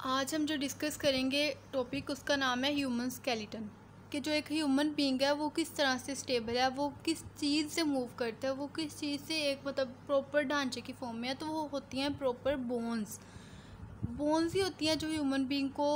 आज हम जो डिस्कस करेंगे टॉपिक उसका नाम है ह्यूमन स्केलेटन। कि जो एक ह्यूमन बीइंग है वो किस तरह से स्टेबल है, वो किस चीज़ से मूव करता है, वो किस चीज़ से एक प्रॉपर ढांचे की फॉर्म में है। तो वो होती हैं प्रॉपर बोन्स ही होती हैं जो ह्यूमन बीइंग को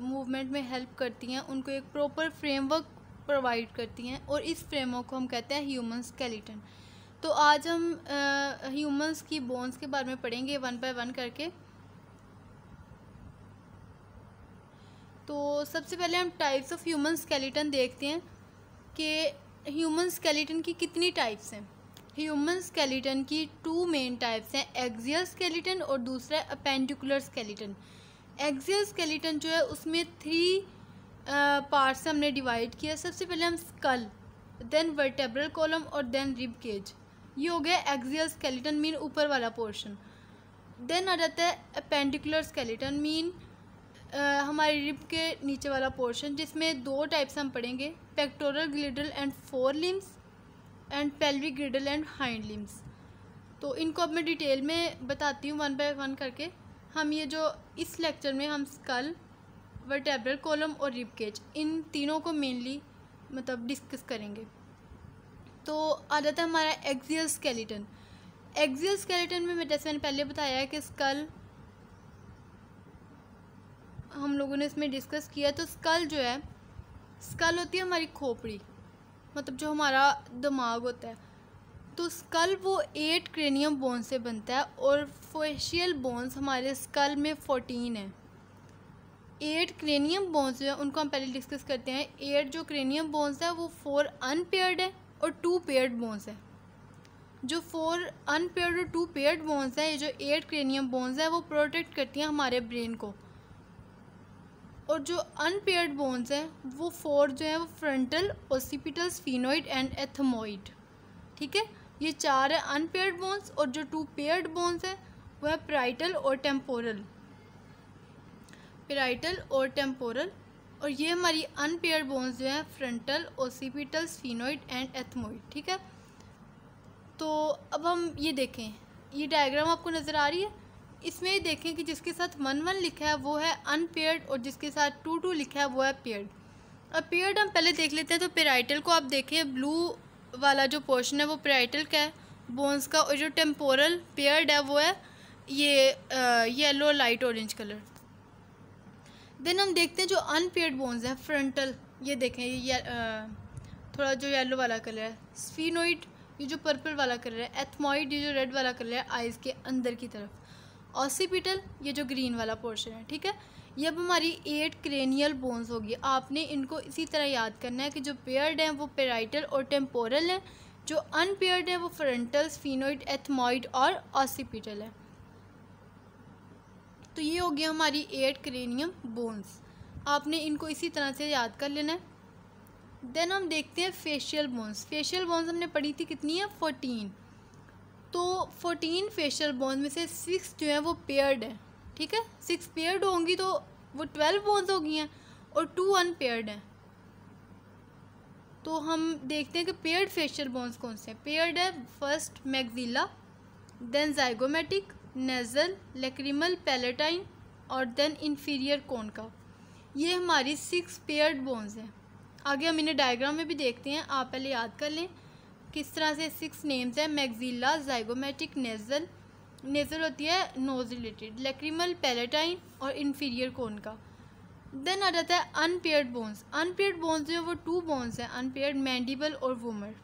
मूवमेंट में हेल्प करती हैं, उनको एक प्रॉपर फ्रेमवर्क प्रोवाइड करती हैं और इस फ्रेमवर्क को हम कहते हैं ह्यूमन स्केलेटन। तो आज हम ह्यूमंस की बोन्स के बारे में पढ़ेंगे वन बाय वन करके। तो सबसे पहले हम टाइप्स ऑफ ह्यूमन स्केलेटन देखते हैं कि ह्यूमन स्केलेटन की कितनी टाइप्स हैं। ह्यूमन स्केलेटन की टू मेन टाइप्स हैं, एक्सियल स्केलेटन और दूसरा है अपेंडिकुलर स्केलेटन। एक्सियल स्केलेटन जो है उसमें 3 पार्ट्स से हमने डिवाइड किया। सबसे पहले हम स्कल, देन वर्टेब्रल कॉलम और देन रिब केज। ये हो गया एक्सियल स्केलेटन, मीन ऊपर वाला पोर्शन। देन आ जाता है अपेंडिकुलर स्केलेटन, मीन हमारी रिब के नीचे वाला पोर्शन, जिसमें 2 टाइप्स हम पढ़ेंगे, pectoral girdle and 4 limbs and pelvic girdle and hind limbs. तो इनको अब मैं डिटेल में बताती हूँ वन बाय वन करके। हम ये जो इस लेक्चर में हम स्कल, वर्टेब्रल कॉलम और रिब केज, इन तीनों को मेनली डिस्कस करेंगे। तो आ जाता है हमारा एक्सियल स्केलेटन। एक्सियल स्केलेटन में जैसे मैंने पहले बताया है कि स्कल हम लोगों ने इसमें डिस्कस किया। तो स्कल जो है, स्कल होती है हमारी खोपड़ी, जो हमारा दिमाग होता है। तो स्कल वो 8 क्रेनियम बोन से बनता है और फेशियल बोन्स हमारे स्कल में 14 है। 8 क्रेनियम बोन्स जो है उनको हम पहले डिस्कस करते हैं। 8 जो क्रेनियम बोन्स है वो 4 अनपेयर्ड है और 2 पेयर्ड बोन्स है। जो 4 अनपेयर्ड और 2 पेयर्ड बोन्स है, ये जो 8 क्रेनियम बोन्स है वो प्रोटेक्ट करती हैं हमारे ब्रेन को। और जो अनपेयर्ड बोन्स हैं वो 4 जो है वो frontal, occipital, sphenoid and ethmoid. ठीक है, ये 4 है अनपेयर्ड बोन्स। और जो 2 पेयर्ड बोन्स हैं वो है पैराइटल और टेम्पोरल। पैराइटल और टेम्पोरल। और ये हमारी अनपेयर्ड बोन्स जो हैं frontal, occipital, sphenoid and ethmoid. ठीक है, तो अब हम ये देखें, ये डायग्राम आपको नज़र आ रही है। इसमें देखें कि जिसके साथ 1-1 लिखा है वो है अनपेयर्ड और जिसके साथ 2-2 लिखा है वो है पेयर्ड। अब पेयर्ड हम पहले देख लेते हैं। तो पैराइटल को आप देखें, ब्लू वाला जो पोर्शन है वो पैराइटल का है बोन्स का, और जो टेम्पोरल पेयर्ड है वो है ये yellow light orange colour. Then हम देखते हैं जो अनपेयर्ड बोन्स हैं फ्रंटल, ये देखें ये थोड़ा जो येलो वाला कलर है, स्फीनोइड ये जो पर्पल वाला कलर है, एथमोइड ये जो रेड वाला कलर है आइज़ के अंदर की तरफ, ऑसिपिटल ये जो ग्रीन वाला पोर्शन है। ठीक है, ये अब हमारी 8 क्रेनियल बोन्स होगी। आपने इनको इसी तरह याद करना है कि जो पेयर्ड हैं वो पैराइटल और टेम्पोरल है, जो अनपेयर्ड है वो फ्रंटल, स्फीनोइड, एथमोइड और ऑसिपिटल है। तो ये हो गया हमारी 8 क्रेनियम बोन्स। आपने इनको इसी तरह से याद कर लेना है। देन हम देखते हैं फेशियल बोन्स। फेशियल बोन्स हमने पढ़ी थी, कितनी है, 14। तो 14 फेशियल बोन्स में से 6 जो है वो पेयर्ड है। ठीक है, 6 पेयर्ड होंगी तो वो 12 बोन्स हो गई हैं और 2 अनपेयर्ड हैं। तो हम देखते हैं कि पेयर्ड फेशियल बोन्स कौन से हैं। पेयर्ड है first maxilla, then zygomatic, nasal, lacrimal, palatine और देन इंफीरियर कोनका। ये हमारी 6 पेयर्ड बोन्स हैं। आगे हम इन्हें डायग्राम में भी देखते हैं, आप पहले याद कर लें किस तरह से 6 नेम्स हैं। मैक्सिला, जाइगोमेटिक, नेजल, नेजल होती है नोज रिलेटेड, लैक्रिमल, पैलेटाइन और इंफीरियर कोनका। देन आ जाता है अनपेयर्ड बोन्स। अनपेयर्ड बोन्स जो है वो 2 बोन्स हैं, अनपेयर्ड, मैंडिबल और वूमर।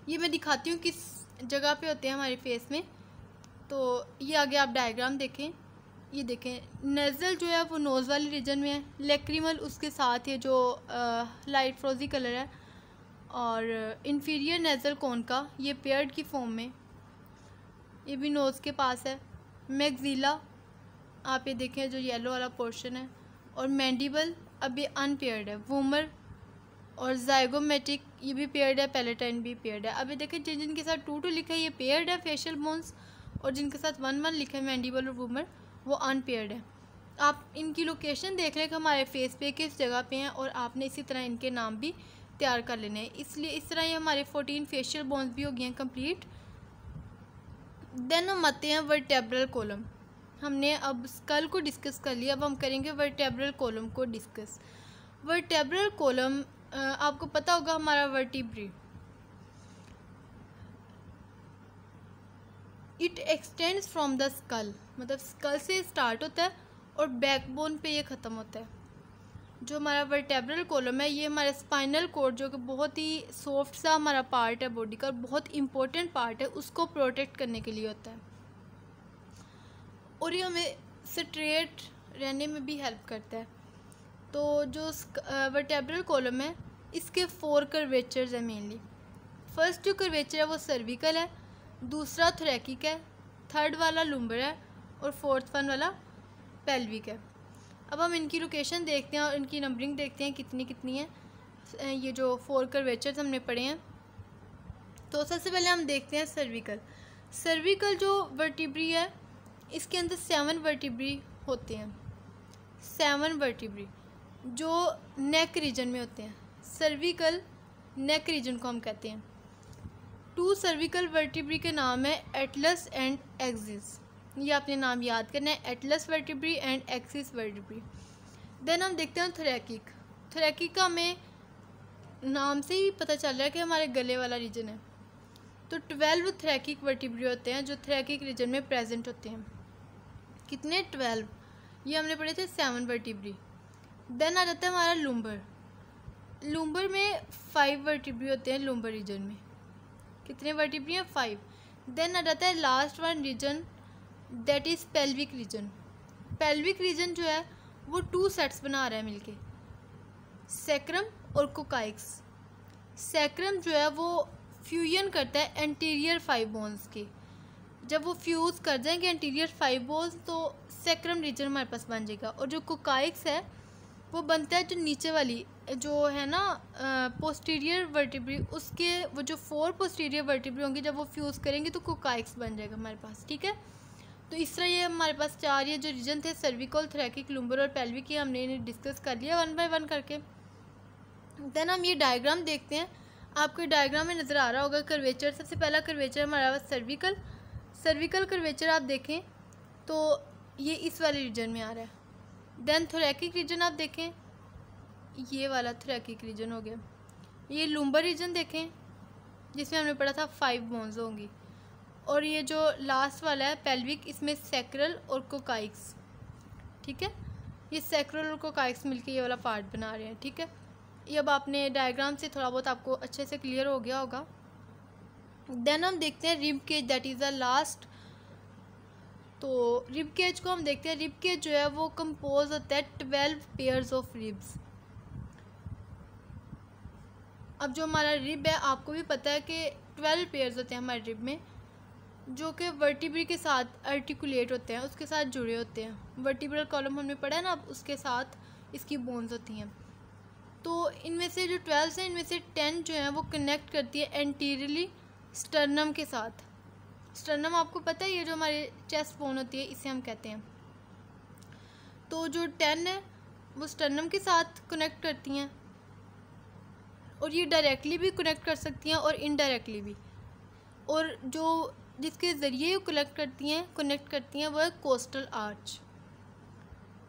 ये मैं दिखाती हूँ किस जगह पे होते हैं हमारे फेस में। तो ये आगे आप डायग्राम देखें, ये देखें नेजल जो है वो नोज़ वाली रीजन में है, लैक्रिमल उसके साथ ये जो लाइट फ्रोजी कलर है, और इंफीरियर नेज़ल कोनका ये पेयर्ड की फॉर्म में, ये भी नोज़ के पास है। मैक्सिला आप ये देखें जो येलो वाला पोर्शन है, और मैंडिबल अब ये अनपेयर्ड है, वूमर और जाइगोमेटिक ये भी पेयर्ड है, पैलेटाइन भी पेयर्ड है। अब ये देखें जिनके साथ 2-2 लिखा है ये पेयर्ड है फेशियल बोन्स, और जिनके साथ 1-1 लिखा है मैंडिबल और वूमर वो अनपेयर्ड है। आप इनकी लोकेशन देख लें कि हमारे फेस पे किस जगह पे हैं, और आपने इसी तरह इनके नाम भी तैयार कर लेने हैं। इसलिए इस तरह ये हमारे 14 फेशियल बोन्स भी हो गए हैं कंप्लीट। देन हम आते हैं वर्टेब्रल कॉलम। हमने अब स्कल को डिस्कस कर लिया, अब हम करेंगे वर्टेब्रल कॉलम को डिस्कस। वर्टेब्रल कॉलम आपको पता होगा हमारा vertebrae, it extends from the skull, मतलब स्कल से स्टार्ट होता है और बैकबोन पे ये ख़त्म होता है। जो हमारा वर्टेब्रल कॉलम है ये हमारे स्पाइनल कॉर्ड, जो कि बहुत ही सॉफ्ट सा हमारा पार्ट है बॉडी का और बहुत इंपॉर्टेंट पार्ट है, उसको प्रोटेक्ट करने के लिए होता है और ये हमें स्ट्रेट रहने में भी हेल्प करता है। तो जो वर्टेब्रल कॉलम है इसके 4 कर्वेचर्स हैं मेनली। फर्स्ट जो कर्वेचर है वो सर्विकल है, दूसरा थोरैकिक है, थर्ड वाला लुम्बर है और फोर्थ वन वाला पेल्विक है। अब हम इनकी लोकेशन देखते हैं और इनकी नंबरिंग देखते हैं कितनी कितनी है। ये जो 4 कर्वेचर्स हमने पढ़े हैं, तो सबसे पहले हम देखते हैं सर्विकल। सर्विकल जो वर्टिब्री है इसके अंदर 7 वर्टिब्री होते हैं, 7 वर्टिब्री जो नेक रीजन में होते हैं। सर्विकल नेक रीजन को हम कहते हैं। 2 सर्विकल वर्टिब्री के नाम है एटलस एंड एक्सिस, ये आपने नाम याद करना है, atlas vertebrae and axis vertebrae. Then हम देखते हैं थोरैकिक। थोरैकिक का हमें नाम से ही पता चल रहा है कि हमारे गले वाला रीजन है। तो 12 थोरैकिक वर्टिब्री होते हैं जो थोरैकिक रीजन में प्रेजेंट होते हैं। कितने? 12। ये हमने पढ़े थे 7 वर्टिब्री। देन आ जाता है हमारा लुम्बर। लुम्बर में 5 वर्टिब्री होते हैं लुम्बर रीजन में। कितने वर्टिब्री हैं? 5। देन आ जाता है last one region, that is pelvic region. Pelvic region जो है वो 2 सेट्स बना रहा है मिलके, सैक्रम और कोकाइक्स। सैक्रम जो है वो फ्यूजन करता है एंटीरियर 5 बोन्स के। जब वो फ्यूज़ कर जाएंगे एंटीरियर 5 बोन्स तो सैक्रम रीजन हमारे पास बन जाएगा। और जो कोकाइक्स है वो बनता है जो नीचे वाली जो है ना पोस्टीरियर वर्टिब्री, उसके वो जो 4 पोस्टीरियर वर्टिब्री होंगी जब वो फ्यूज़ करेंगे तो कोकाइक्स बन जाएगा हमारे पास। ठीक है, तो इस तरह ये हमारे पास 4 ये जो रीजन थे सर्विकल, थोरैकिक, लुम्बर और पेल्विक, ये हमने इन्हें डिस्कस कर लिया 1 बाय 1 करके। देन हम ये डायग्राम देखते हैं। आपको डायग्राम में नज़र आ रहा होगा कर्वेचर। सबसे पहला कर्वेचर हमारा पास सर्विकल। सर्विकल कर्वेचर आप देखें तो ये इस वाले रीजन में आ रहा है। देन थोरैकिक रीजन आप देखें, ये वाला थोरैकिक रीजन हो गया। ये लुम्बर रीजन देखें जिसमें हमने पढ़ा था 5 बोन्स होंगी। और ये जो लास्ट वाला है पेल्विक, इसमें सैक्रल और कोकाइक्स। ठीक है, ये सैक्रल और कोकाइक्स मिलके ये वाला पार्ट बना रहे हैं। ठीक है, ये अब आपने डायग्राम से थोड़ा बहुत आपको अच्छे से क्लियर हो गया होगा। देन हम देखते हैं rib cage, that is the last. तो रिब केज को हम देखते हैं। रिब केज जो है वो कंपोज होता है 12 पेयर्स ऑफ रिब्स। अब जो हमारा रिब है आपको भी पता है कि 12 पेयर्स होते हैं हमारे रिब में, जो कि वर्टिब्री के साथ आर्टिकुलेट होते हैं, उसके साथ जुड़े होते हैं। वर्टिब्रल कॉलम हमने पढ़ा है ना, अब उसके साथ इसकी बोन्स होती हैं। तो इनमें से जो 12 हैं इनमें से 10 जो हैं वो कनेक्ट करती है एंटीरियरली स्टर्नम के साथ। स्टर्नम आपको पता है, ये जो हमारे चेस्ट बोन होती है इसे हम कहते हैं। तो जो 10 है वो स्टर्नम के साथ कनेक्ट करती हैं और ये डायरेक्टली भी कनेक्ट कर सकती हैं और इनडायरेक्टली भी। और जो जिसके ज़रिए ये कनेक्ट करती हैं वो है कोस्टल आर्च।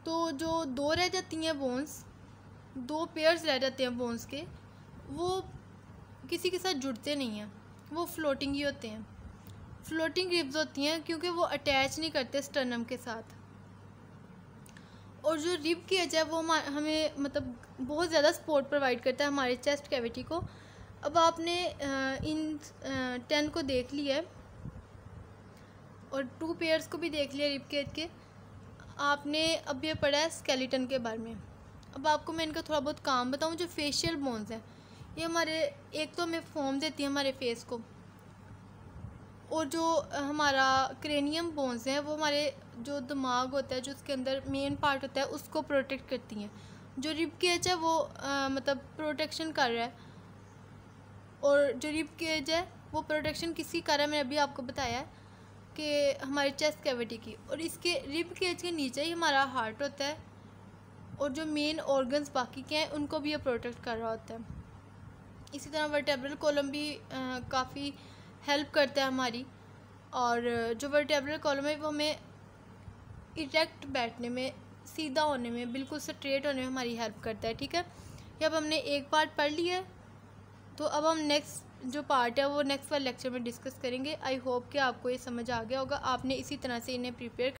तो जो 2 रह जाती हैं बोन्स, 2 पेयर्स रह जाते हैं बोन्स के, वो किसी के साथ जुड़ते नहीं हैं, वो फ्लोटिंग ही होते हैं। फ्लोटिंग रिब्स होती हैं क्योंकि वो अटैच नहीं करते स्टर्नम के साथ। और जो रिब केज है वो हमें मतलब बहुत ज़्यादा सपोर्ट प्रोवाइड करता है हमारे चेस्ट कैविटी को। अब आपने इन 10 को देख लिया है और 2 पेयर्स को भी देख लिया रिब केज के। आपने अब ये पढ़ा है स्केलेटन के बारे में। अब आपको मैं इनका थोड़ा बहुत काम बताऊं। जो फेशियल बोन्स हैं ये हमारे एक तो हमें फॉर्म देती है हमारे फेस को, और जो हमारा क्रेनियम बोन्स हैं वो हमारे जो दिमाग होता है, जो उसके अंदर मेन पार्ट होता है, उसको प्रोटेक्ट करती हैं। जो रिब केज है वो मतलब प्रोटेक्शन कर रहा है, और जो रिब केज है वो प्रोटेक्शन किसी कर रहा है, मैंने अभी आपको बताया है कि हमारे चेस्ट कैविटी की। और इसके रिब केज के नीचे ही हमारा हार्ट होता है, और जो मेन ऑर्गन्स बाकी के हैं उनको भी ये प्रोटेक्ट कर रहा होता है। इसी तरह वर्टेब्रल कॉलम भी काफ़ी हेल्प करता है हमारी। और जो वर्टेब्रल कॉलम है वो हमें इरेक्ट बैठने में, सीधा होने में, बिल्कुल स्ट्रेट होने में हमारी हेल्प करता है। ठीक है, ये अब हमने एक पार्ट पढ़ लिया है, तो अब हम नेक्स्ट जो पार्ट है वो नेक्स्ट वाले लेक्चर में डिस्कस करेंगे। आई होप कि आपको ये समझ आ गया होगा। आपने इसी तरह से इन्हें प्रिपेयर